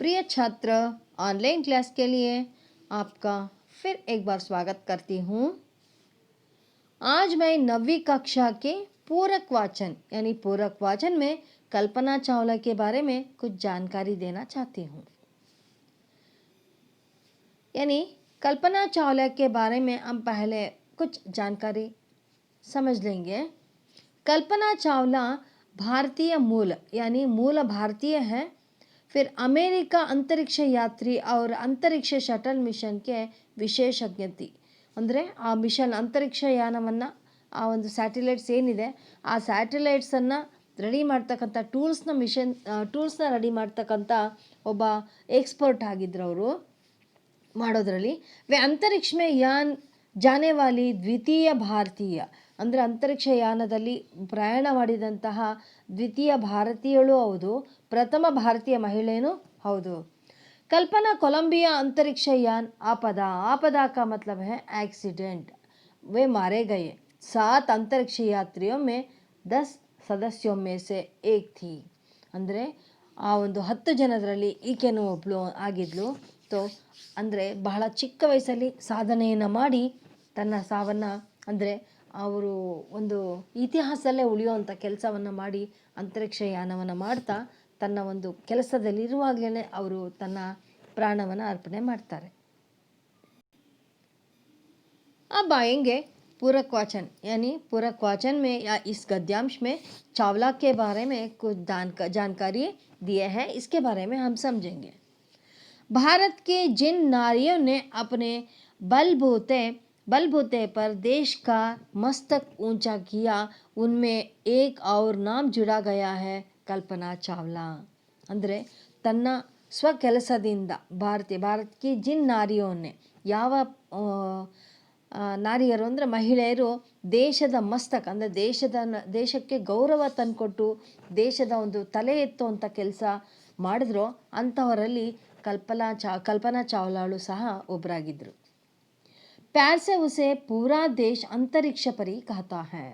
प्रिय छात्र, online class के लिए आपका फिर एक बार स्वागत करती हूँ। आज मैं 9वीं कक्षा के पूरक वाचन यानी पूरक वाचन में कल्पना चावला के बारे में कुछ जानकारी देना चाहती हूँ। यानी कल्पना चावला के बारे में हम पहले कुछ जानकारी समझ लेंगे। कल्पना चावला भारतीय मूल यानी मूल भारतीय है। फिर अमेरिका अंतरिक्ष यात्री और अंतरिक्ष शटल मिशन के ವಿಶೇಷಜ್ಞ ಅಂದರೆ ಆ ಮಿಷನ್ ಅಂತರಿಕ್ಷ ಯಾನವನ್ನು ಆ ಒಂದು ಸ್ಯಾಟಲೈಟ್ಸ್ ಏನಿದೆ ಆ ಸ್ಯಾಟಲೈಟ್ಸನ್ನು ರೆಡಿ ಮಾಡ್ತಕ್ಕಂಥ ಟೂಲ್ಸ್ನ ರೆಡಿ ಮಾಡ್ತಕ್ಕಂಥ ಒಬ್ಬ ಎಕ್ಸ್ಪರ್ಟ್ ಆಗಿದ್ರು ಅವರು ಮಾಡೋದ್ರಲ್ಲಿ अंतरिक्ष में यान जाने वाली ದ್ವಿತೀಯ ಭಾರತೀಯ ಅಂದರೆ ಅಂತರಿಕ್ಷ ಯಾನದಲ್ಲಿ ಪ್ರಯಾಣ ಮಾಡಿದಂತಹ ದ್ವಿತೀಯ ಭಾರತೀಯಳು ಹೌದು, ಪ್ರಥಮ ಭಾರತೀಯ ಮಹಿಳೆಯೂ ಹೌದು। कल्पना कोलंबिया अंतरिक्ष यान आपदा का मतलब है एक्सीडेंट। वे मारे गए। 7 अंतरिक्ष यात्रियों में 10 सदस्यों में से एक थी। ಅಂದರೆ ಆ ಒಂದು 10 ಜನರಲ್ಲಿ ಈಕೆನೂ ಒಬ್ಬಳು ಆಗಿದ್ಲು। ಅಂದರೆ ಬಹಳ ಚಿಕ್ಕ ವಯಸ್ಸಲ್ಲಿ ಸಾಧನೆಯನ್ನು ಮಾಡಿ ತನ್ನ ಸಾವನ್ನು ಅಂದರೆ ಅವರು ಒಂದು ಇತಿಹಾಸದಲ್ಲೇ ಉಳಿಯುವಂಥ ಕೆಲಸವನ್ನು ಮಾಡಿ ಅಂತರಿಕ್ಷ ಯಾನವನ್ನು ಮಾಡ್ತಾ ತನ್ನ ಒಂದು ಕೆಲಸದಲ್ಲಿರುವಾಗಲೇ ಅವರು ತನ್ನ ಪ್ರಾಣವನ್ನು ಅರ್ಪಣೆ ಮಾಡ್ತಾರೆ। अब आएंगे पूरक वाचन यानी पूरक वाचन में या इस गद्यांश में चावला के बारे में कुछ जानकारी दिए हैं, इसके बारे में हम समझेंगे। भारत के जिन नारियों ने अपने बलबूते पर देश का मस्तक ऊंचा किया, उनमें एक और नाम जुड़ा गया है, कल्पना चावला। ಅಂದರೆ ತನ್ನ ಸ್ವಕೆಲಸದಿಂದ ಭಾರತಕ್ಕೆ ಜಿನ್ ನಾರಿಯೋನ್ನೇ ಯಾವ ನಾರಿಯರು ಅಂದರೆ ಮಹಿಳೆಯರು ದೇಶದ ಮಸ್ತಕ್ ಅಂದರೆ ದೇಶಕ್ಕೆ ಗೌರವ ತಂದುಕೊಟ್ಟು ದೇಶದ ಒಂದು ತಲೆ ಎತ್ತುವಂಥ ಕೆಲಸ ಮಾಡಿದ್ರು ಅಂಥವರಲ್ಲಿ ಕಲ್ಪನಾ ಚಾವ್ಲಾಳು ಸಹ ಒಬ್ಬರಾಗಿದ್ದರು। प्यार से उसे पूरा देश अंतरिक्ष परी कहता है।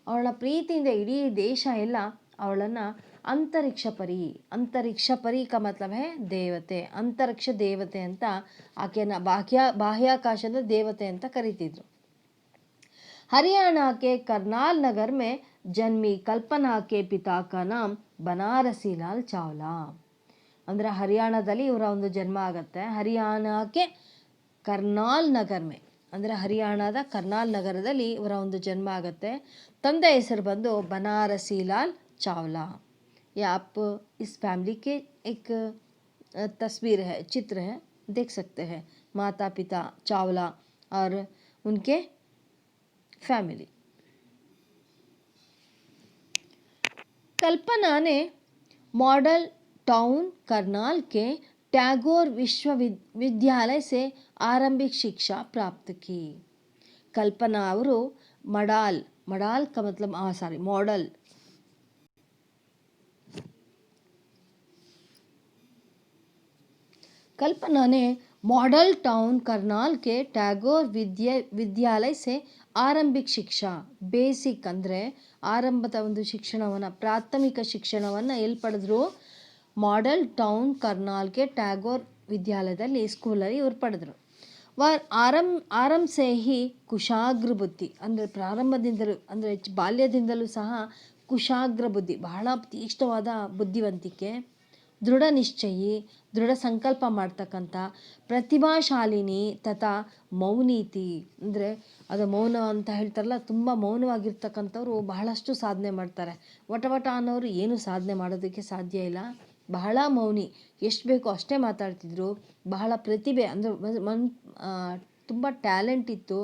ಅವಳ ಪ್ರೀತಿಯಿಂದ ಇಡೀ ದೇಶ ಎಲ್ಲ ಅವಳನ್ನು अंतरिक्ष परी का मतलब है ದೇವತೆ, ಅಂತರಿಕ್ಷ ದೇವತೆ ಅಂತ ಆಕೆನ ಬಾಹ್ಯಾಕಾಶದ ದೇವತೆ ಅಂತ ಕರೀತಿದ್ರು। हरियाणा के करनाल नगर में जन्मी कल्पना के पिता का नाम बनारसी लाल चावला। ಅಂದರೆ ಹರಿಯಾಣದಲ್ಲಿ ಇವರ ಒಂದು ಜನ್ಮ ಆಗುತ್ತೆ। ಹರಿಯಾಣಕ್ಕೆ ಕರ್ನಾಲ್ ನಗರ್ ಮೇ ಅಂದರೆ ಹರಿಯಾಣದ ಕರ್ನಾಲ್ ನಗರದಲ್ಲಿ ಇವರ ಒಂದು ಜನ್ಮ ಆಗುತ್ತೆ। ತಂದೆ ಹೆಸರು ಬಂದು बनारसी लाल चावला। ये आप इस फैमिली के एक तस्वीर है, चित्र है, देख सकते हैं माता पिता चावला और उनके फैमिली। कल्पना ने मॉडल टाउन करनाल के टैगोर विश्वविद्यालय से आरंभिक शिक्षा प्राप्त की। कल्पना ಅವರು मॉडल का मतलब मॉडल कल्पना ने मॉडल टाउन करनाल के टैगोर विद्यालय से ಆರಂಭಿಕ ಶಿಕ್ಷಾ ಬೇಸಿಕ್ ಅಂದರೆ ಆರಂಭದ ಒಂದು ಶಿಕ್ಷಣವನ್ನು ಪ್ರಾಥಮಿಕ ಶಿಕ್ಷಣವನ್ನು ಎಲ್ಲಿ ಪಡೆದ್ರು? मॉडल टाउन करनाल के टैगोर ವಿದ್ಯಾಲಯದಲ್ಲಿ ಸ್ಕೂಲಲ್ಲಿ ಇವರು ಪಡೆದರು। ಆರಂಭ ಸೇ ಹಿ ಕುಶಾಗ್ರ ಬುದ್ಧಿ ಅಂದರೆ ಪ್ರಾರಂಭದಿಂದಲೂ ಅಂದರೆ ಬಾಲ್ಯದಿಂದಲೂ ಸಹ ಕುಶಾಗ್ರ ಬುದ್ಧಿ ಬಹಳ ತೀಕ್ಷ್ಣವಾದ ಬುದ್ಧಿವಂತಿಕೆ, ದೃಢ ನಿಶ್ಚಯಿ, ದೃಢ ಸಂಕಲ್ಪ ಮಾಡ್ತಕ್ಕಂಥ, ಪ್ರತಿಭಾಶಾಲಿನಿ ತಥಾ ಮೌನೀತಿ ಅಂದರೆ ಅದು ಮೌನ ಅಂತ ಹೇಳ್ತಾರಲ್ಲ, ತುಂಬ ಮೌನವಾಗಿರ್ತಕ್ಕಂಥವ್ರು ಬಹಳಷ್ಟು ಸಾಧನೆ ಮಾಡ್ತಾರೆ। ವಟ ಅನ್ನೋರು ಏನು ಸಾಧನೆ ಮಾಡೋದಕ್ಕೆ ಸಾಧ್ಯ ಇಲ್ಲ, ಬಹಳ ಮೌನಿ, ಎಷ್ಟು ಬೇಕೋ ಅಷ್ಟೇ ಮಾತಾಡ್ತಿದ್ರು, ಬಹಳ ಪ್ರತಿಭೆ ಅಂದರೆ ತುಂಬ ಟ್ಯಾಲೆಂಟ್ ಇತ್ತು,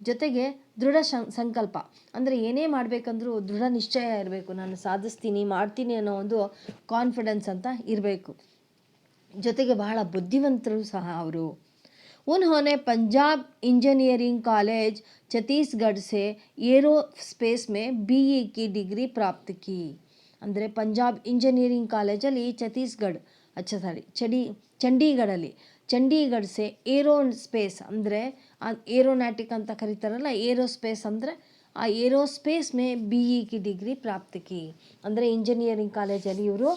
ಜೊತೆಗೆ ದೃಢ ಸಂಕಲ್ಪ ಅಂದರೆ ಏನೇ ಮಾಡಬೇಕಂದ್ರೂ ದೃಢ ನಿಶ್ಚಯ ಇರಬೇಕು, ನಾನು ಸಾಧಿಸ್ತೀನಿ ಮಾಡ್ತೀನಿ ಅನ್ನೋ ಒಂದು ಕಾನ್ಫಿಡೆನ್ಸ್ ಅಂತ ಇರಬೇಕು, ಜೊತೆಗೆ ಬಹಳ ಬುದ್ಧಿವಂತರು ಸಹ ಅವರು। उन्होंने पंजाब इंजीनियरिंग कॉलेज छत्तीसगढ़ से एरोस्पेस में BE की डिग्री प्राप्त की। ಅಂದರೆ ಪಂಜಾಬ್ ಇಂಜಿನಿಯರಿಂಗ್ ಕಾಲೇಜಲ್ಲಿ ಚಂಡೀಗಢ ಸೆ ಏರೋಸ್ಪೇಸ್ ಅಂದರೆ ಏರೋನಾಟಿಕ್ ಅಂತ ಕರೀತಾರಲ್ಲ, ಏರೋಸ್ಪೇಸ್ ಅಂದರೆ ಆ ಏರೋಸ್ಪೇಸ್ ಮೇ BE की डिग्री प्राप्त की ಅಂದರೆ ಇಂಜಿನಿಯರಿಂಗ್ ಕಾಲೇಜಲ್ಲಿ ಇವರು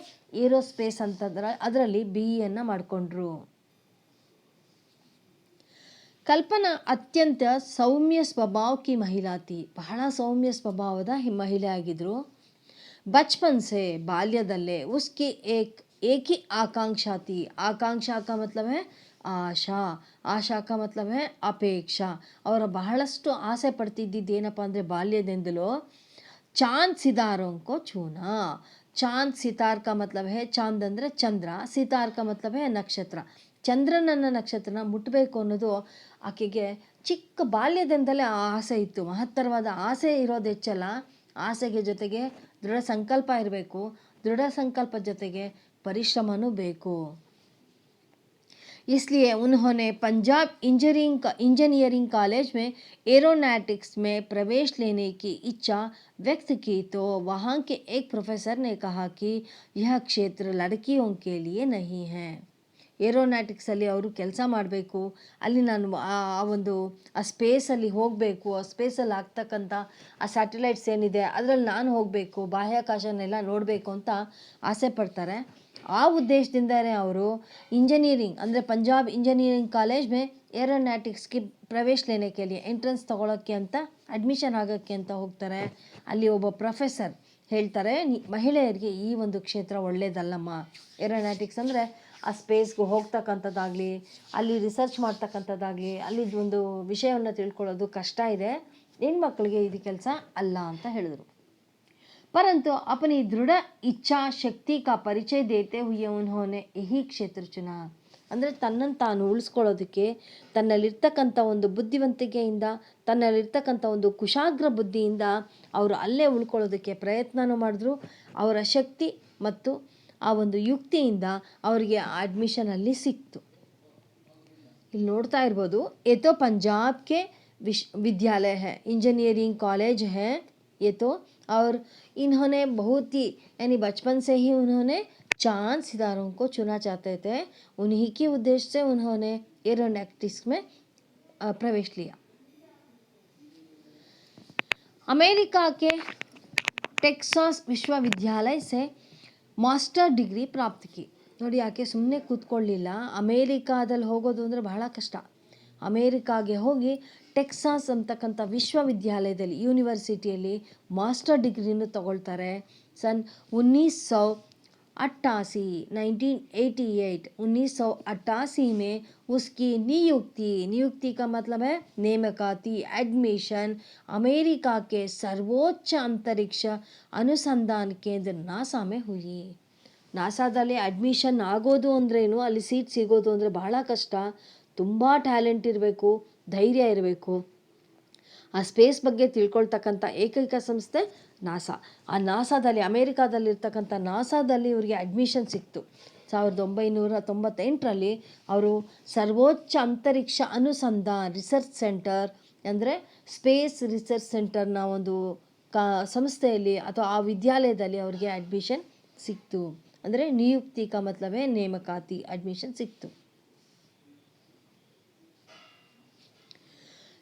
ಏರೋಸ್ಪೇಸ್ ಅಂತಂದ್ರೆ ಅದರಲ್ಲಿ BEಯನ್ನು ಮಾಡಿಕೊಂಡ್ರು. ಕಲ್ಪನಾ ಅತ್ಯಂತ ಸೌಮ್ಯ ಸ್ವಭಾವ ಕಿ ಮಹಿಳಾ ಥಿ, ಬಹಳ ಸೌಮ್ಯ ಸ್ವಭಾವದ ಮಹಿಳೆ ಆಗಿದ್ರು. ಬಚ್ಪನ್ ಸೆ, ಬಾಲ್ಯದಲ್ಲೇ ಉಸ್ಕಿ एक ही आकांक्षा थी. आकांक्षा का मतलब है ಆಶಾ, ಆಶಾ का मतलब है ಅಪೇಕ್ಷಾ. ಅವರ ಬಹಳಷ್ಟು ಆಸೆ ಪಡ್ತಿದ್ದಿದ್ದೇನಪ್ಪ ಅಂದರೆ ಬಾಲ್ಯದಿಂದಲೂ ಚಾಂದ್ ಸಿತಾರೋಂಕೋ ಚೂನಾ. ಚಾಂದ್ ಸಿತಾರ್ का मतलब है, ಚಾಂದ್ ಅಂದರೆ ಚಂದ್ರ, ಸಿತಾರ್ का मतलब है ನಕ್ಷತ್ರ. ಚಂದ್ರನನ್ನ ನಕ್ಷತ್ರನ ಮುಟ್ಟಬೇಕು ಅನ್ನೋದು ಆಕೆಗೆ ಚಿಕ್ಕ ಬಾಲ್ಯದಿಂದಲೇ ಆ ಆಸೆ ಇತ್ತು. ಮಹತ್ತರವಾದ ಆಸೆ ಇರೋದು ಹೆಚ್ಚಲ್ಲ, ಆಸೆಗೆ ಜೊತೆಗೆ ದೃಢ ಸಂಕಲ್ಪ ಇರಬೇಕು, ದೃಢ ಸಂಕಲ್ಪ ಜೊತೆಗೆ परिश्रमनू बेको. इसलिए उन्होंने पंजाब इंजीनियरिंग कॉलेज में एरोनॉटिक्स में प्रवेश लेने की इच्छा व्यक्त की, तो वहाँ के एक प्रोफेसर ने कहा कि यह क्षेत्र लड़कियों के लिए नहीं है. ಏರೋನಾಟಿಕ್ಸಲ್ಲಿ ಅವರು ಕೆಲಸ ಮಾಡಬೇಕು, ಅಲ್ಲಿ ನಾನು ಆ ಒಂದು ಸ್ಪೇಸಲ್ಲಿ ಹೋಗಬೇಕು, ಆ ಸ್ಪೇಸಲ್ಲಿ ಆಗ್ತಕ್ಕಂಥ ಆ ಸ್ಯಾಟಲೈಟ್ಸ್ ಏನಿದೆ ಅದರಲ್ಲಿ ನಾನು ಹೋಗಬೇಕು, ಬಾಹ್ಯಾಕಾಶನೆಲ್ಲ ನೋಡಬೇಕು ಅಂತ ಆಸೆ ಪಡ್ತಾರೆ. ಆ ಉದ್ದೇಶದಿಂದಲೇ ಅವರು ಇಂಜಿನಿಯರಿಂಗ್ ಅಂದರೆ ಪಂಜಾಬ್ ಇಂಜಿನಿಯರಿಂಗ್ ಕಾಲೇಜ್ ಮೇ ಏರೋನಾಟಿಕ್ಸ್ಗೆ ಪ್ರವೇಶ ಲೇನೆಕೆ ಲಿಯೆ, ಎಂಟ್ರೆನ್ಸ್ ತೊಗೊಳಕ್ಕೆ ಅಂತ, ಅಡ್ಮಿಷನ್ ಆಗೋಕ್ಕೆ ಅಂತ ಹೋಗ್ತಾರೆ. ಅಲ್ಲಿ ಒಬ್ಬ ಪ್ರೊಫೆಸರ್ ಹೇಳ್ತಾರೆ, ಮಹಿಳೆಯರಿಗೆ ಈ ಒಂದು ಕ್ಷೇತ್ರ ಒಳ್ಳೆಯದಲ್ಲಮ್ಮ. ಏರೋನಾಟಿಕ್ಸ್ ಅಂದರೆ ಆ ಸ್ಪೇಸ್ಗೆ ಹೋಗ್ತಕ್ಕಂಥದ್ದಾಗಲಿ, ಅಲ್ಲಿ ರಿಸರ್ಚ್ ಮಾಡ್ತಕ್ಕಂಥದ್ದಾಗಲಿ, ಅಲ್ಲಿ ಒಂದು ವಿಷಯವನ್ನು ತಿಳ್ಕೊಳ್ಳೋದು ಕಷ್ಟ ಇದೆ, ಹೆಣ್ಮಕ್ಳಿಗೆ ಇದು ಕೆಲಸ ಅಲ್ಲ ಅಂತ ಹೇಳಿದ್ರು. परंतु अपनी दृढ़ इच्छा शक्ति का परिचय देते हुए उन्होंने यही ಕ್ಷೇತ್ರ ಚುನಾ. ಅಂದರೆ ತನ್ನನ್ನು ತಾನು ಉಳಿಸ್ಕೊಳ್ಳೋದಕ್ಕೆ ತನ್ನಲ್ಲಿರ್ತಕ್ಕಂಥ ಒಂದು ಬುದ್ಧಿವಂತಿಕೆಯಿಂದ, ತನ್ನಲ್ಲಿರ್ತಕ್ಕಂಥ ಒಂದು ಕುಶಾಗ್ರ ಬುದ್ಧಿಯಿಂದ ಅವರು ಅಲ್ಲೇ ಉಳ್ಕೊಳ್ಳೋದಕ್ಕೆ ಪ್ರಯತ್ನನೂ ಮಾಡಿದ್ರು. ಅವರ ಶಕ್ತಿ ಮತ್ತು ಆ ಒಂದು ಯುಕ್ತಿಯಿಂದ ಅವರಿಗೆ ಅಡ್ಮಿಷನ್ ಅಲ್ಲಿ ಸಿಕ್ತು. ಇಲ್ಲಿ ನೋಡ್ತಾ ಇರ್ಬೋದು, ये तो पंजाब के विश्वविद्यालय है, इंजीनियरिंग कॉलेज है ये तो, और इन्होंने बहुत ही यानी बचपन से ही उन्होंने चांद सितारों को चुना चाहते थे. उन्हीं की उद्देश्य से उन्होंने एरोनॉटिक्स में प्रवेश लिया. अमेरिका के टेक्सास विश्वविद्यालय से ಮಾಸ್ಟರ್ ಡಿಗ್ರಿ ಪ್ರಾಪ್ತ ಕಿ. ನೋಡಿ, ಯಾಕೆ ಸುಮ್ಮನೆ ಕೂತ್ಕೊಳ್ಳಿಲ್ಲ. ಅಮೇರಿಕಾದಲ್ಲಿ ಹೋಗೋದು ಅಂದರೆ ಬಹಳ ಕಷ್ಟ. ಅಮೇರಿಕಾಗೆ ಹೋಗಿ ಟೆಕ್ಸಾಸ್ ಅಂತಕ್ಕಂಥ ವಿಶ್ವವಿದ್ಯಾಲಯದಲ್ಲಿ, ಯೂನಿವರ್ಸಿಟಿಯಲ್ಲಿ ಮಾಸ್ಟರ್ ಡಿಗ್ರಿನೂ ತಗೊಳ್ತಾರೆ. सन 1988 1988 में उसकी नियुक्ति का मतलब है ನೇಮಕಾತಿ, एडमिशन अमेरिका के सर्वोच्च अंतरिक्ष अनुसंधान केंद्र नासा में हुई. ನಾಸಾದಲ್ಲಿ ಅಡ್ಮಿಷನ್ ಆಗೋದು ಅಂದ್ರೇನು, ಅಲ್ಲಿ ಸೀಟ್ ಸಿಗೋದು ಅಂದರೆ ಬಹಳ ಕಷ್ಟ. ತುಂಬ ಟ್ಯಾಲೆಂಟ್ ಇರಬೇಕು, ಧೈರ್ಯ ಇರಬೇಕು. ಆ ಸ್ಪೇಸ್ ಬಗ್ಗೆ ತಿಳ್ಕೊಳ್ತಕ್ಕಂಥ ಏಕೈಕ ಸಂಸ್ಥೆ ನಾಸಾ. ಆ ನಾಸಾದಲ್ಲಿ, ಅಮೇರಿಕಾದಲ್ಲಿರ್ತಕ್ಕಂಥ ನಾಸಾದಲ್ಲಿ ಇವರಿಗೆ ಅಡ್ಮಿಷನ್ ಸಿಕ್ತು. 1998ರಲ್ಲಿ ಅವರು ಸರ್ವೋಚ್ಚ ಅಂತರಿಕ್ಷ ಅನುಸಂಧಾನ್ ರಿಸರ್ಚ್ ಸೆಂಟರ್ ಅಂದರೆ ಸ್ಪೇಸ್ ರಿಸರ್ಚ್ ಸೆಂಟರ್ನ ಒಂದು ಸಂಸ್ಥೆಯಲ್ಲಿ ಅಥವಾ ಆ ವಿದ್ಯಾಲಯದಲ್ಲಿ ಅವರಿಗೆ ಅಡ್ಮಿಷನ್ ಸಿಕ್ತು. ಅಂದರೆ ನಿಯುಕ್ತಿ ಕಾ ಮತ್ಲಬ್ ಹೈ ನೇಮಕಾತಿ, ಅಡ್ಮಿಷನ್ ಸಿಕ್ತು.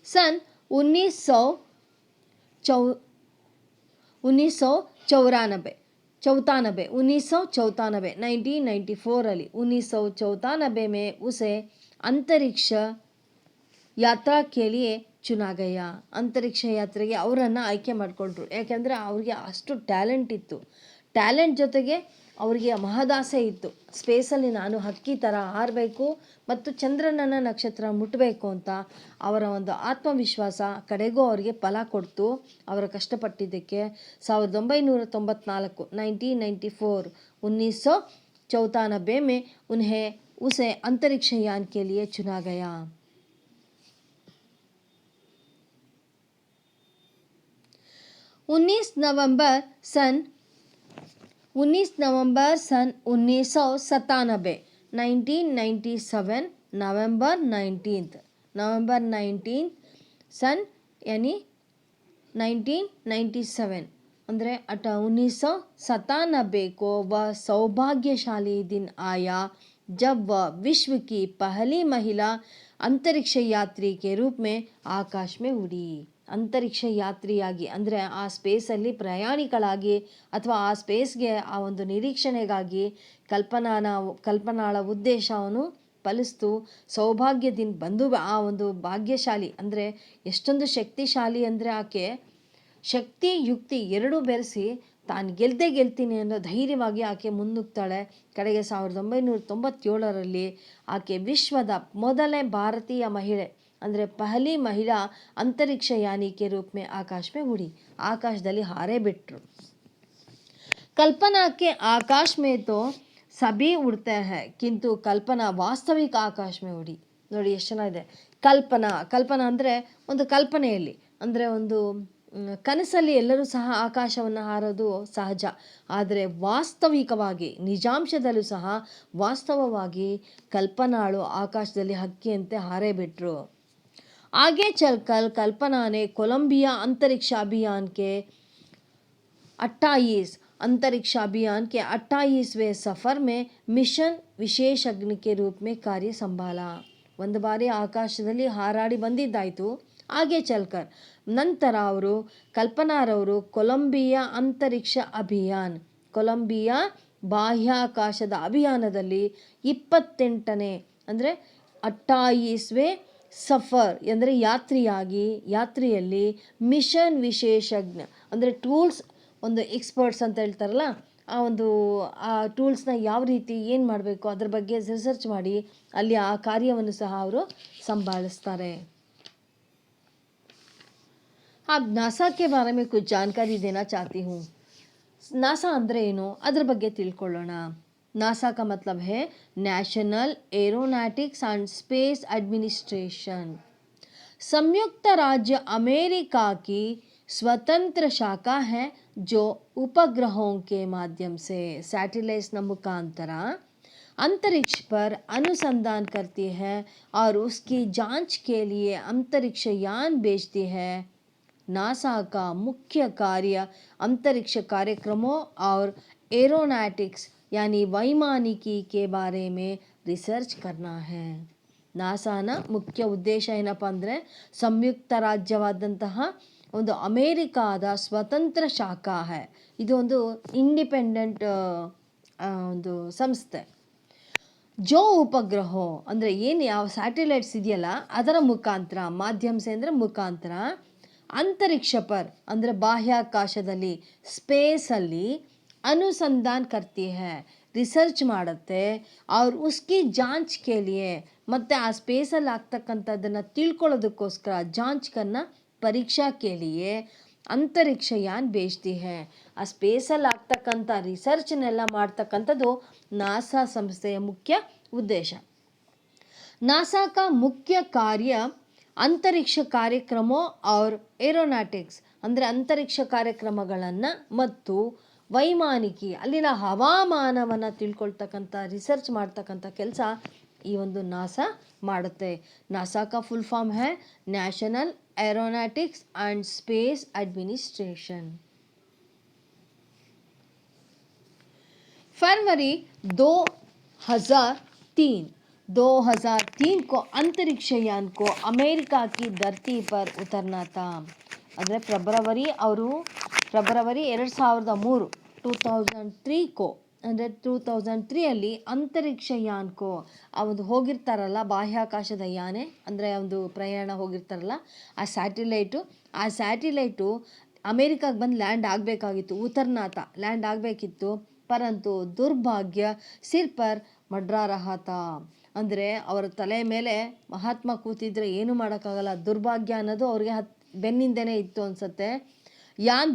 सन 1994 1994 में उसे अंतरिक्ष यात्रा के लिए चुना गया. ಅಂತರಿಕ್ಷ ಯಾತ್ರೆಗೆ ಅವರನ್ನು ಆಯ್ಕೆ ಮಾಡಿಕೊಂಡ್ರು. ಯಾಕೆಂದರೆ ಅವ್ರಿಗೆ ಅಷ್ಟು ಟ್ಯಾಲೆಂಟ್ ಇತ್ತು. ಟ್ಯಾಲೆಂಟ್ ಜೊತೆಗೆ ಅವರಿಗೆ ಮಹದಾಸೆ ಇತ್ತು, ಸ್ಪೇಸಲ್ಲಿ ನಾನು ಹಕ್ಕಿ ಥರ ಹಾರಬೇಕು ಮತ್ತು ಚಂದ್ರನನ್ನ ನಕ್ಷತ್ರ ಮುಟ್ಟಬೇಕು ಅಂತ. ಅವರ ಒಂದು ಆತ್ಮವಿಶ್ವಾಸ ಕಡೆಗೂ ಅವರಿಗೆ ಫಲ ಕೊಡ್ತು, ಅವರ ಕಷ್ಟಪಟ್ಟಿದ್ದಕ್ಕೆ. 1994 1994 में उसे अंतरिक्ष यान के लिए चुना गया. 19 नवंबर सन 1997 1997 नवंबर 19 सन यानी 1997 ಅಂದರೆ 1997 को वह सौभाग्यशाली दिन आया जब वह विश्व की पहली महिला अंतरिक्ष यात्री के रूप में आकाश में उड़ी. ಅಂತರಿಕ್ಷ ಯಾತ್ರಿಯಾಗಿ, ಅಂದರೆ ಆ ಸ್ಪೇಸಲ್ಲಿ ಪ್ರಯಾಣಿಗಳಾಗಿ ಅಥವಾ ಆ ಸ್ಪೇಸ್ಗೆ ಆ ಒಂದು ನಿರೀಕ್ಷಣೆಗಾಗಿ ಕಲ್ಪನಾಳ ಉದ್ದೇಶವನ್ನು ಫಲಿಸ್ತು ಸೌಭಾಗ್ಯದಿಂದ ಬಂದು ಆ ಒಂದು ಭಾಗ್ಯಶಾಲಿ, ಅಂದರೆ ಎಷ್ಟೊಂದು ಶಕ್ತಿಶಾಲಿ ಅಂದರೆ ಆಕೆ ಶಕ್ತಿ ಯುಕ್ತಿ ಎರಡೂ ಬೆರೆಸಿ ತಾನು ಗೆಲ್ತೀನಿ ಅನ್ನೋ ಧೈರ್ಯವಾಗಿ ಆಕೆ ಮುನ್ನುಗ್ತಾಳೆ. ಕಡೆಗೆ 1997ರಲ್ಲಿ ಆಕೆ ವಿಶ್ವದ ಮೊದಲನೇ ಭಾರತೀಯ ಮಹಿಳೆ, ಅಂದರೆ ಪಹಲಿ ಮಹಿಳಾ अंतरिक्ष यानी के रूप में आकाश में उड़ी, ಆಕಾಶದಲ್ಲಿ ಹಾರೇ ಬಿಟ್ರು. कल्पना के आकाश में तो सभी उड़ते हैं, किंतु कल्पना वास्तविक आकाश में उड़ी. ನೋಡಿ ಎಷ್ಟು ಚೆನ್ನಾಗಿದೆ. ಕಲ್ಪನಾ ಅಂದರೆ ಒಂದು ಕಲ್ಪನೆಯಲ್ಲಿ, ಅಂದರೆ ಒಂದು ಕನಸಲ್ಲಿ ಎಲ್ಲರೂ ಸಹ ಆಕಾಶವನ್ನು ಹಾರೋದು ಸಹಜ. ಆದರೆ ವಾಸ್ತವಿಕವಾಗಿ ನಿಜಾಂಶದಲ್ಲೂ ಸಹ ವಾಸ್ತವವಾಗಿ ಕಲ್ಪನಾಳು ಆಕಾಶದಲ್ಲಿ ಹಕ್ಕಿಯಂತೆ ಹಾರೇ ಬಿಟ್ರು. आगे चलकर कल्पना ने कोलंबिया अंतरिक्ष अभियान के 28वें सफ़र में मिशन विशेषज्ञ के रूप में कार्य संभाला. ಒಂದು ಬಾರಿ ಆಕಾಶದಲ್ಲಿ ಹಾರಾಡಿ ಬಂದಿದ್ದಾಯಿತು. ಹಾಗೆ ಚಲ್ಕರ್ ನಂತರ ಅವರು ಕಲ್ಪನಾರವರು ಕೊಲಂಬಿಯಾ ಅಂತರಿಕ್ಷ ಕೊಲಂಬಿಯಾ ಬಾಹ್ಯಾಕಾಶದ ಅಭಿಯಾನದಲ್ಲಿ 28ನೇ ಅಂದರೆ 28ವೇं ಸಫರ್ ಅಂದರೆ ಯಾತ್ರೆಯಲ್ಲಿ ಮಿಷನ್ ವಿಶೇಷಜ್ಞ ಅಂದರೆ ಟೂಲ್ಸ್, ಒಂದು ಎಕ್ಸ್ಪರ್ಟ್ಸ್ ಅಂತ ಹೇಳ್ತಾರಲ್ಲ, ಆ ಟೂಲ್ಸ್ನ ಯಾವ ರೀತಿ ಏನು ಮಾಡಬೇಕು ಅದ್ರ ಬಗ್ಗೆ ರಿಸರ್ಚ್ ಮಾಡಿ ಅಲ್ಲಿ ಆ ಕಾರ್ಯವನ್ನು ಸಹ ಅವರು ಸಂಭಾಳಿಸ್ತಾರೆ. आप नासा के बारे में कुछ जानकारी देना चाहती हूँ. नासा ಅಂದರೆ ಏನು ಅದ್ರ ಬಗ್ಗೆ ತಿಳ್ಕೊಳ್ಳೋಣ. नासा का मतलब है national aeronautics and space administration. संयुक्त राज्य अमेरिका की स्वतंत्र शाखा है जो उपग्रहों के माध्यम से सैटेलाइट्स न मुखांतर अंतरिक्ष पर अनुसंधान करती है और उसकी जांच के लिए अंतरिक्ष यान भेजती है. नासा का मुख्य कार्य अंतरिक्ष कार्यक्रमों और एरोनॉटिक्स यानी वैमानिकी के बारे में रिसर्च करना है. ನಾಸಾನ ಮುಖ್ಯ ಉದ್ದೇಶ ಏನಪ್ಪ ಅಂದರೆ ಸಂಯುಕ್ತ ರಾಜ್ಯವಾದಂತಹ ಒಂದು ಅಮೇರಿಕಾದ ಸ್ವತಂತ್ರ ಶಾಖಾ ಹೈ, ಇದು ಒಂದು ಇಂಡಿಪೆಂಡೆಂಟ್ ಒಂದು ಸಂಸ್ಥೆ. ಜೋ ಉಪಗ್ರಹ ಅಂದರೆ ಏನು ಯಾವ ಸ್ಯಾಟಲೈಟ್ಸ್ ಇದೆಯಲ್ಲ ಅದರ ಮುಖಾಂತರ, ಮಾಧ್ಯಮ ಅಂದರೆ ಮುಖಾಂತರ, ಅಂತರಿಕ್ಷ ಪರ್ ಅಂದರೆ ಬಾಹ್ಯಾಕಾಶದಲ್ಲಿ ಸ್ಪೇಸಲ್ಲಿ ಅನುಸಂಧಾನ ಕರ್ತಿ ಹೈ ರಿಸರ್ಚ್ ಮಾಡುತ್ತೆ. ಅವ್ರು ಉಸ್ಕಿ ಜಾಂಚ್ ಕೇಳಿಯೇ ಮತ್ತು ಆ ಸ್ಪೇಸಲ್ಲಿ ಆಗ್ತಕ್ಕಂಥದ್ದನ್ನು ತಿಳ್ಕೊಳ್ಳೋದಕ್ಕೋಸ್ಕರ ಜಾಂಚ್ಕನ್ನು ಪರೀಕ್ಷಾ ಕೇಳಿಯೇ ಅಂತರಿಕ್ಷ ಯಾನ್ ಬೇಜ್ತಿ ಹೈ. ಆ ಸ್ಪೇಸಲ್ಲಿ ಆಗ್ತಕ್ಕಂಥ ರಿಸರ್ಚ್ನೆಲ್ಲ ಮಾಡ್ತಕ್ಕಂಥದ್ದು ನಾಸಾ ಸಂಸ್ಥೆಯ ಮುಖ್ಯ ಉದ್ದೇಶ. ನಾಸಾ ಕಾ ಮುಖ್ಯ ಕಾರ್ಯ ಅಂತರಿಕ್ಷ ಕಾರ್ಯಕ್ರಮ और ಏರೋನಾಟಿಕ್ಸ್ ಅಂದರೆ ಅಂತರಿಕ್ಷ ಕಾರ್ಯಕ್ರಮಗಳನ್ನು ಮತ್ತು ವೈಮಾನಿಕಿ ಅಲ್ಲಿನ ಹವಾಮಾನವನ್ನು ತಿಳ್ಕೊಳ್ತಕ್ಕಂಥ ರಿಸರ್ಚ್ ಮಾಡ್ತಕ್ಕಂಥ ಕೆಲಸ ಈ ಒಂದು ನಾಸಾ ಮಾಡುತ್ತೆ. ನಾಸಾ ಕಾ ಫುಲ್ ಫಾರ್ಮ್ ಹೈ national aeronautics and space administration. फरवरी 2003 को अंतरिक्ष यान को अमेरिका की धरती पर उतरना था. ಅಂದರೆ ಫೆಬ್ರವರಿ 2003 को ಅಂದರೆ 2003 ಅಂತರಿಕ್ಷ ಯಾನ್ಕೋ ಆ ಒಂದು ಹೋಗಿರ್ತಾರಲ್ಲ ಬಾಹ್ಯಾಕಾಶದ ಯಾನೆ ಅಂದರೆ ಒಂದು ಪ್ರಯಾಣ ಹೋಗಿರ್ತಾರಲ್ಲ ಆ ಸ್ಯಾಟಿಲೈಟು ಅಮೇರಿಕಾಗೆ ಬಂದು ಲ್ಯಾಂಡ್ ಆಗಬೇಕಾಗಿತ್ತು. ಉತ್ತರ್ನಾಥ ಲ್ಯಾಂಡ್ ಆಗಬೇಕಿತ್ತು. ಪರಂತು ದುರ್ಭಾಗ್ಯ ಸಿರ್ ಪರ್ ಮಡ್ರಾ ರಹಾ ತಾ ಅಂದರೆ ಅವರ ತಲೆ ಮೇಲೆ ಮಹಾತ್ಮ ಕೂತಿದ್ರೆ ಏನು ಮಾಡೋಕ್ಕಾಗಲ್ಲ. ದುರ್ಭಾಗ್ಯ ಅನ್ನೋದು ಅವ್ರಿಗೆ ಬೆನ್ನಿಂದನೇ ಇತ್ತು ಅನಿಸುತ್ತೆ. यान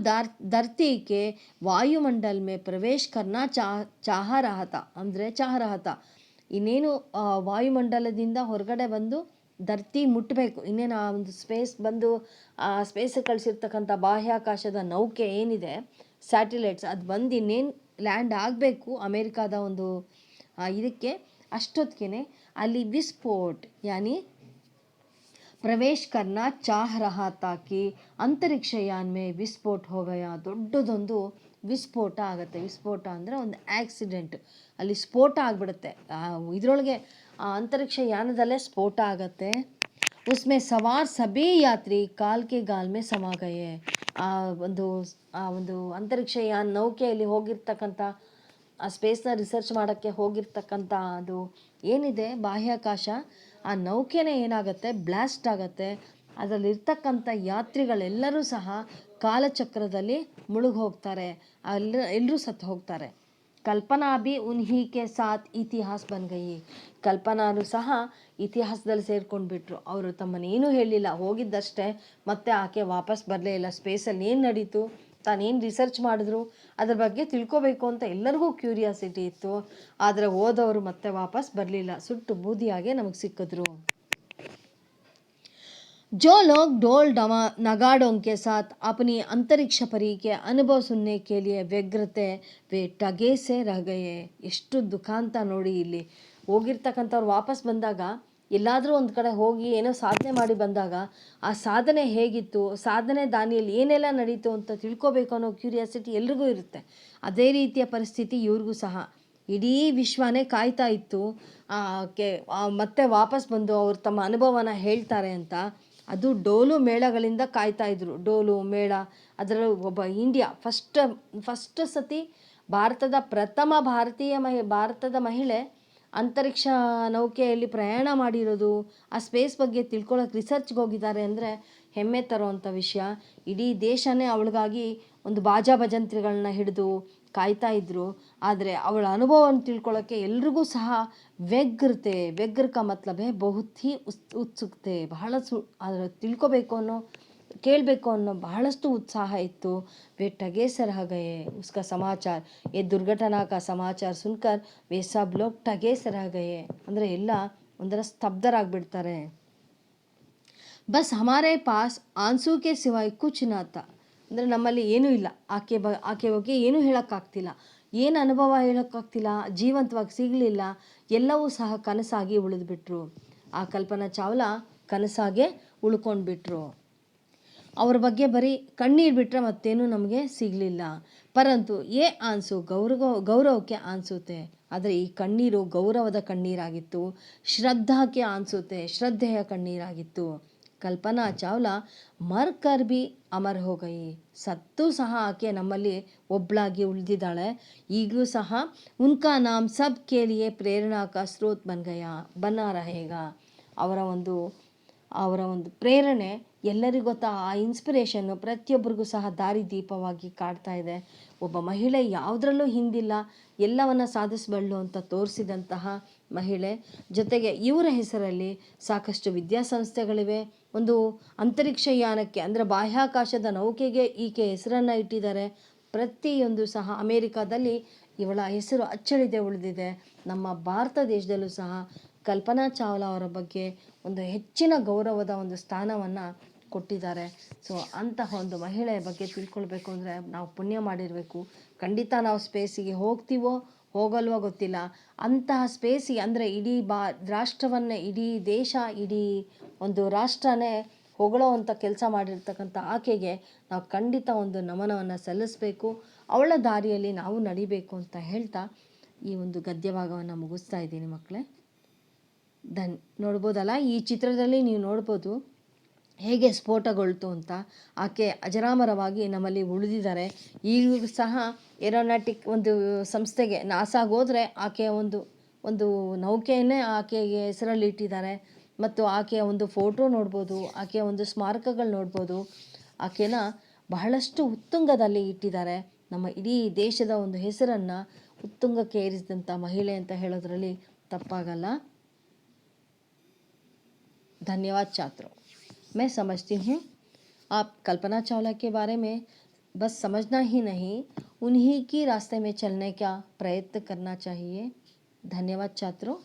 धरती के वायुमंडल में प्रवेश करना चाह रहा था. ಇನ್ನೇನು ವಾಯುಮಂಡಲದಿಂದ ಹೊರಗಡೆ ಬಂದು ಧರ್ತಿ ಮುಟ್ಟಬೇಕು, ಇನ್ನೇನು ಆ ಒಂದು ಸ್ಪೇಸ್ ಬಂದು ಆ ಸ್ಪೇಸಿಗೆ ಕಳಿಸಿರ್ತಕ್ಕಂಥ ಬಾಹ್ಯಾಕಾಶದ ನೌಕೆ ಏನಿದೆ ಸ್ಯಾಟಿಲೈಟ್ಸ್ ಅದು ಬಂದು ಇನ್ನೇನು ಲ್ಯಾಂಡ್ ಆಗಬೇಕು ಅಮೇರಿಕಾದ ಒಂದು ಇದಕ್ಕೆ, ಅಷ್ಟೊತ್ತಿಗೆ ಅಲ್ಲಿ ವಿಸ್ಫೋಟ್ ಯಾನಿ ಪ್ರವೇಶ करना चाह रहा था कि अंतरिक्ष यान में विस्फोट हो गया. ದೊಡ್ಡದೊಂದು ವಿಸ್ಫೋಟ ಆಗುತ್ತೆ. ವಿಸ್ಫೋಟ ಅಂದರೆ ಒಂದು ಆಕ್ಸಿಡೆಂಟ್, ಅಲ್ಲಿ ಸ್ಫೋಟ ಆಗಿಬಿಡುತ್ತೆ. ಇದರೊಳಗೆ ಅಂತರಿಕ್ಷ ಯಾನದಲ್ಲೇ ಸ್ಫೋಟ ಆಗುತ್ತೆ. उसमें सवार सभी यात्री काल के गाल में ಸಮ ಗಯೆ. ಆ ಒಂದು ಅಂತರಿಕ್ಷಯಾನ ನೌಕೆಯಲ್ಲಿ ಹೋಗಿರ್ತಕ್ಕಂಥ ಆ ಸ್ಪೇಸ್ನ ರಿಸರ್ಚ್ ಮಾಡೋಕ್ಕೆ ಹೋಗಿರ್ತಕ್ಕಂಥ ಅದು ಏನಿದೆ ಬಾಹ್ಯಾಕಾಶ, ಆ ನೌಕೆನೇ ಏನಾಗುತ್ತೆ, ಬ್ಲಾಸ್ಟ್ ಆಗುತ್ತೆ. ಅದರಲ್ಲಿರ್ತಕ್ಕಂಥ ಯಾತ್ರಿಗಳೆಲ್ಲರೂ ಸಹ ಕಾಲಚಕ್ರದಲ್ಲಿ ಮುಳುಗಿ ಹೋಗ್ತಾರೆ, ಎಲ್ಲರೂ ಸತ್ತು ಹೋಗ್ತಾರೆ. ಕಲ್ಪನಾ ಭಿ ಉನ್ಹಿ ಕೆ ಸಾಥ್ ಇತಿಹಾಸ್ ಬನ್ ಗಯಿ. ಕಲ್ಪನಾನು ಸಹ ಇತಿಹಾಸದಲ್ಲಿ ಸೇರ್ಕೊಂಡ್ಬಿಟ್ರು. ಅವರು ತಮ್ಮನ್ನೇನು ಹೇಳಿಲ್ಲ, ಹೋಗಿದ್ದಷ್ಟೇ, ಮತ್ತೆ ಆಕೆ ವಾಪಸ್ ಬರಲೇ ಇಲ್ಲ. ಸ್ಪೇಸಲ್ಲಿ ಏನು ನಡೀತು, ತಾನೇನು ರಿಸರ್ಚ್ ಮಾಡಿದ್ರು ಅದ್ರ ಬಗ್ಗೆ ತಿಳ್ಕೊಬೇಕು ಅಂತ ಎಲ್ಲರಿಗೂ ಕ್ಯೂರಿಯಾಸಿಟಿ ಇತ್ತು. ಆದರೆ ಹೋದವರು ಮತ್ತೆ ವಾಪಸ್ ಬರಲಿಲ್ಲ, ಸುಟ್ಟು ಬೂದಿಯಾಗೆ ನಮಗೆ ಸಿಕ್ಕಿದ್ರು. जो लोग ढोल नगाड़ों के साथ अपनी अंतरिक्ष परी के अनुभव सुनने के लिए व्यग्र थे, वे टगे से रह गए. ಎಷ್ಟು ದುಃಖ ಅಂತ ನೋಡಿ. ಇಲ್ಲಿ ಹೋಗಿರ್ತಕ್ಕಂಥವ್ರು ವಾಪಸ್ ಬಂದಾಗ, ಎಲ್ಲಾದರೂ ಒಂದು ಕಡೆ ಹೋಗಿ ಏನೋ ಸಾಧನೆ ಮಾಡಿ ಬಂದಾಗ ಆ ಸಾಧನೆ ಹೇಗಿತ್ತು, ಸಾಧನೆ ದಾನಿಯಲ್ಲಿ ಏನೆಲ್ಲ ನಡೀತು ಅಂತ ತಿಳ್ಕೊಬೇಕು ಅನ್ನೋ ಕ್ಯೂರಿಯಾಸಿಟಿ ಎಲ್ರಿಗೂ ಇರುತ್ತೆ. ಅದೇ ರೀತಿಯ ಪರಿಸ್ಥಿತಿ ಇವ್ರಿಗೂ ಸಹ. ಇಡೀ ವಿಶ್ವನೇ ಕಾಯ್ತಾ ಇತ್ತು ಮತ್ತೆ ವಾಪಸ್ ಬಂದು ಅವ್ರು ತಮ್ಮ ಅನುಭವನ ಹೇಳ್ತಾರೆ ಅಂತ. ಅದು ಡೋಲು ಮೇಳಗಳಿಂದ ಕಾಯ್ತಾ ಇದ್ರು. ಡೋಲು ಮೇಳ, ಅದರಲ್ಲಿ ಒಬ್ಬ ಇಂಡಿಯಾ ಫಸ್ಟ್ ಸತಿ ಪ್ರಥಮ ಭಾರತದ ಮಹಿಳೆ ಅಂತರಿಕ್ಷ ನೌಕೆಯಲ್ಲಿ ಪ್ರಯಾಣ ಮಾಡಿರೋದು, ಆ ಸ್ಪೇಸ್ ಬಗ್ಗೆ ತಿಳ್ಕೊಳ್ಳೋಕೆ ರಿಸರ್ಚ್ಗೆ ಹೋಗಿದ್ದಾರೆ ಅಂದರೆ ಹೆಮ್ಮೆ ತರೋವಂಥ ವಿಷಯ. ಇಡೀ ದೇಶನೇ ಅವಳಿಗಾಗಿ ಒಂದು ಬಾಜಾ ಭಜಂತ್ರಿಗಳನ್ನ ಹಿಡಿದು ಕಾಯ್ತಾ ಇದ್ರು. ಆದರೆ ಅವಳ ಅನುಭವವನ್ನು ತಿಳ್ಕೊಳ್ಳೋಕ್ಕೆ ಎಲ್ರಿಗೂ ಸಹ ವ್ಯಗ್ರ ಕಾ ಮತ್ಲಬ್ ಹೇ ಬಹುತ್ ಹಿ ಉತ್ಸುಕತೆ, ಬಹಳ ಅದರ ತಿಳ್ಕೊಬೇಕು ಅನ್ನೋ, ಕೇಳಬೇಕು ಅನ್ನೋ ಬಹಳಷ್ಟು ಉತ್ಸಾಹ ಇತ್ತು. वे टगे से रह गए. उसका समाचार, ये दुर्घटना का समाचार सुनकर वे सब लोग टगे से रह गए. ಅಂದರೆ ಎಲ್ಲ ಒಂಥರ ಸ್ತಬ್ಧರಾಗ್ಬಿಡ್ತಾರೆ. ಬಸ್ ಹಮಾರೆ ಪಾಸ್ ಆನ್ಸೂ ಕೆ ಸಿವಾಯ್ ಕುಚ್ ನ ತಾ. ಅಂದರೆ ನಮ್ಮಲ್ಲಿ ಏನೂ ಇಲ್ಲ, ಆಕೆ ಬಗ್ಗೆ ಏನೂ ಹೇಳೋಕ್ಕಾಗ್ತಿಲ್ಲ, ಏನು ಅನುಭವ ಹೇಳೋಕ್ಕಾಗ್ತಿಲ್ಲ, ಜೀವಂತವಾಗಿ ಸಿಗಲಿಲ್ಲ, ಎಲ್ಲವೂ ಸಹ ಕನಸಾಗಿ ಉಳಿದ್ಬಿಟ್ರು. ಆ ಕಲ್ಪನಾ ಚಾವ್ಲಾ ಕನಸಾಗೆ ಉಳ್ಕೊಂಡ್ಬಿಟ್ರು. ಅವ್ರ ಬಗ್ಗೆ ಬರೀ ಕಣ್ಣೀರು ಬಿಟ್ಟರೆ ಮತ್ತೇನೂ ನಮಗೆ ಸಿಗಲಿಲ್ಲ. ಪರಂತು ಏ ಆನ್ಸು ಗೌರವಕ್ಕೆ ಆನ್ಸುತ್ತೆ. ಆದರೆ ಈ ಕಣ್ಣೀರು ಗೌರವದ ಕಣ್ಣೀರಾಗಿತ್ತು. ಶ್ರದ್ಧಾಕ್ಕೆ ಆನ್ಸುತ್ತೆ, ಶ್ರದ್ಧೆಯ ಕಣ್ಣೀರಾಗಿತ್ತು. ಕಲ್ಪನಾ ಚಾವ್ಲಾ ಮರ್ಕರ್ ಬಿ ಅಮರ್ ಹೋಗಯಿ. ಸತ್ತು ಸಹ ಆಕೆ ನಮ್ಮಲ್ಲಿ ಒಬ್ಳಾಗಿ ಉಳಿದಿದ್ದಾಳೆ. ಈಗಲೂ ಸಹ ಉನ್ಕಾ ನಾಮ್ ಸಬ್ ಕೆ ಲಿಯೆ ಪ್ರೇರಣಾ ಕಾ ಸ್ರೋತ್ ಬನ್ನ रहेगा. ಅವರ ಒಂದು ಪ್ರೇರಣೆ ಎಲ್ಲರಿಗೂ ಗೊತ್ತಾ, ಆ ಇನ್ಸ್ಪಿರೇಷನ್ನು ಪ್ರತಿಯೊಬ್ಬರಿಗೂ ಸಹ ದಾರಿದೀಪವಾಗಿ ಕಾಡ್ತಾ ಇದೆ. ಒಬ್ಬ ಮಹಿಳೆ ಯಾವುದರಲ್ಲೂ ಹಿಂದಿಲ್ಲ, ಎಲ್ಲವನ್ನು ಸಾಧಿಸಬಲ್ಲು ಅಂತ ತೋರಿಸಿದಂತಹ ಮಹಿಳೆ. ಜೊತೆಗೆ ಇವರ ಹೆಸರಲ್ಲಿ ಸಾಕಷ್ಟು ವಿದ್ಯಾಸಂಸ್ಥೆಗಳಿವೆ. ಒಂದು ಅಂತರಿಕ್ಷ ಯಾನಕ್ಕೆ ಅಂದರೆ ಬಾಹ್ಯಾಕಾಶದ ನೌಕೆಗೆ ಈಕೆ ಹೆಸರನ್ನು ಇಟ್ಟಿದ್ದಾರೆ. ಪ್ರತಿಯೊಂದು ಸಹ ಅಮೇರಿಕಾದಲ್ಲಿ ಇವಳ ಹೆಸರು ಅಚ್ಚಳಿದೆ ಉಳಿದಿದೆ. ನಮ್ಮ ಭಾರತ ದೇಶದಲ್ಲೂ ಸಹ ಕಲ್ಪನಾ ಚಾವ್ಲಾ ಅವರ ಬಗ್ಗೆ ಒಂದು ಹೆಚ್ಚಿನ ಗೌರವದ ಒಂದು ಸ್ಥಾನವನ್ನು ಕೊಟ್ಟಿದ್ದಾರೆ. ಸೊ ಅಂತಹ ಒಂದು ಮಹಿಳೆಯ ಬಗ್ಗೆ ತಿಳ್ಕೊಳ್ಬೇಕು ಅಂದರೆ ನಾವು ಪುಣ್ಯ ಮಾಡಿರಬೇಕು. ಖಂಡಿತ ನಾವು ಸ್ಪೇಸಿಗೆ ಹೋಗ್ತೀವೋ ಹೋಗಲ್ವೋ ಗೊತ್ತಿಲ್ಲ. ಅಂತಹ ಸ್ಪೇಸಿಗೆ ಅಂದರೆ ಇಡೀ ರಾಷ್ಟ್ರವನ್ನೇ, ಇಡೀ ದೇಶ, ಇಡೀ ಒಂದು ರಾಷ್ಟ್ರನೇ ಹೊಗಳೋ ಅಂಥ ಕೆಲಸ ಮಾಡಿರ್ತಕ್ಕಂಥ ಆಕೆಗೆ ನಾವು ಖಂಡಿತ ಒಂದು ನಮನವನ್ನು ಸಲ್ಲಿಸಬೇಕು. ಅವಳ ದಾರಿಯಲ್ಲಿ ನಾವು ನಡಿಬೇಕು ಅಂತ ಹೇಳ್ತಾ ಈ ಒಂದು ಗದ್ಯಭಾಗವನ್ನು ಮುಗಿಸ್ತಾ ಇದ್ದೀನಿ ಮಕ್ಕಳೇ. ನೋಡ್ಬೋದಲ್ಲ, ಈ ಚಿತ್ರದಲ್ಲಿ ನೀವು ನೋಡ್ಬೋದು ಹೇಗೆ ಸ್ಫೋಟಗೊಳ್ತು ಅಂತ. ಆಕೆ ಅಜರಾಮರವಾಗಿ ನಮ್ಮಲ್ಲಿ ಉಳಿದಿದ್ದಾರೆ. ಈಗಲೂ ಸಹ ಏರೋನಾಟಿಕ್ ಒಂದು ಸಂಸ್ಥೆಗೆ ನಾಸಾಗೆ ಹೋದರೆ ಆಕೆಯ ಒಂದು ನೌಕೆಯನ್ನೇ ಆಕೆಗೆ ಹೆಸರಲ್ಲಿ ಇಟ್ಟಿದ್ದಾರೆ. ಮತ್ತು ಆಕೆಯ ಒಂದು ಫೋಟೋ ನೋಡ್ಬೋದು, ಆಕೆಯ ಒಂದು ಸ್ಮಾರಕಗಳು ನೋಡ್ಬೋದು. ಆಕೆನ ಬಹಳಷ್ಟು ಉತ್ತುಂಗದಲ್ಲಿ ಇಟ್ಟಿದ್ದಾರೆ. ನಮ್ಮ ಇಡೀ ದೇಶದ ಒಂದು ಹೆಸರನ್ನು ಉತ್ತುಂಗಕ್ಕೆ ಏರಿಸಿದಂಥ ಮಹಿಳೆ ಅಂತ ಹೇಳೋದ್ರಲ್ಲಿ ತಪ್ಪಾಗಲ್ಲ. धन्यवाद छात्रों. मैं समझती हूँ आप कल्पना चावला के बारे में बस समझना ही नहीं, उन्हीं की रास्ते में चलने का प्रयत्न करना चाहिए. धन्यवाद छात्रों.